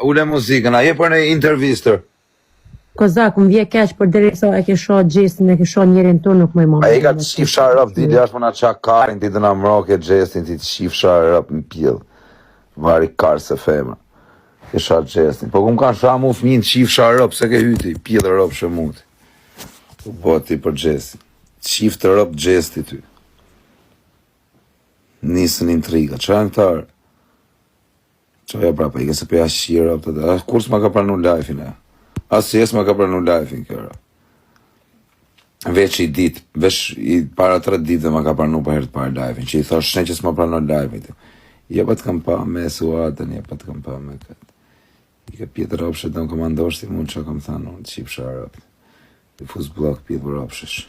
ule muzikën, a je për në intervistër? Kozak, më vje keq për derisa e ke shoh Gjestin, e ke shoh njerin tonë nuk më i A i ka të shif sharëp, ti dhe ashtë më na qa karin, ti të na mroke Gjestin, ti të shif sharëp në pjellë. Vari karë se femra. Ke sha Gjestin. Po kum kanë sha mu fëmin të shif sharëp, se ke hyti, pjellë rëp shëmuti. Po boti për Gjestin. Shif të rëp Gjesti ty. Nisën intriga. Qa në këtarë? Qoja prapa, i ke se peja shirë, kur s'ma ka pranu lajfin e? Asë jesë ma ka pranu lajfin kërë. Veç i dit, veç i para 3 ditë ma ka pranu për herë të parë lajfin, që i thash shne që s'ma pranu lajfin. Je pa të kam pa me suatën, je pa të kam pa me këtë. I ka pjetë ropshet dhe më komandosh ti mund që kam thanu, në qip sharëp. I fus blok pjetë për ropshesh.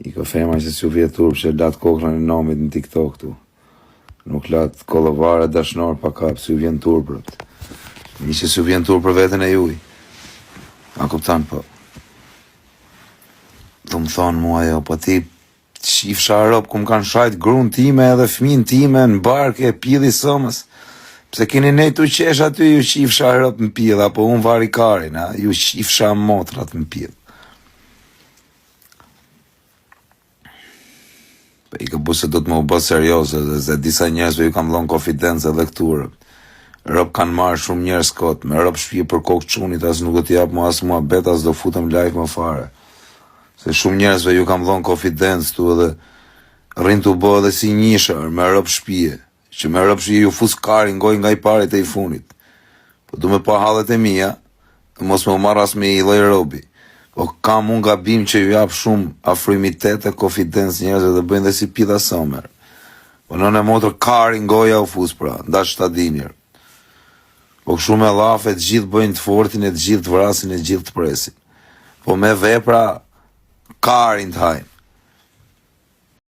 I ka fema që s'ju vjetur që latë kokran e nomit në TikTok tu. Nuk latë kolovare dashnor pa kap, s'ju vjen tur për të. Një që s'ju vjen tur për vetën e juj. A kuptan po. Të më thonë mua jo, po ti shif sharop ku më kanë shajt grun time edhe fmin time në barke e pili sëmës. Pse keni nej të qesh aty ju shif sharop në pil, apo unë vari karin, ju shif sham motrat në pil. I ka bu se do të më u bë serioze dhe se disa njerëzve ju kam dhënë konfidencë dhe këturë. Rob kanë marrë shumë njerëz kot, me rob shpije për kokë çunit, as nuk do t'i jap mua as mua bet, as do futem live më fare. Se shumë njerëzve ju kam dhënë konfidencë tu edhe rrin t'u bë edhe si njishër me rob shpije, që me rob shpije ju fus karin ngoj nga i parit e i funit. Po du me pa hallet e mia, mos me u marr as me i lloj robi. Po kam unë gabim që ju jap shumë afrimitet e konfidencë njerëzve dhe bëjnë dhe si pida somer. Po në motër karin goja u fus pra, ndash shtadinjer. Po kështu me lafe të gjithë bëjnë të fortin e të gjithë të vrasin e të gjithë të presin. Po me vepra karin të hajnë.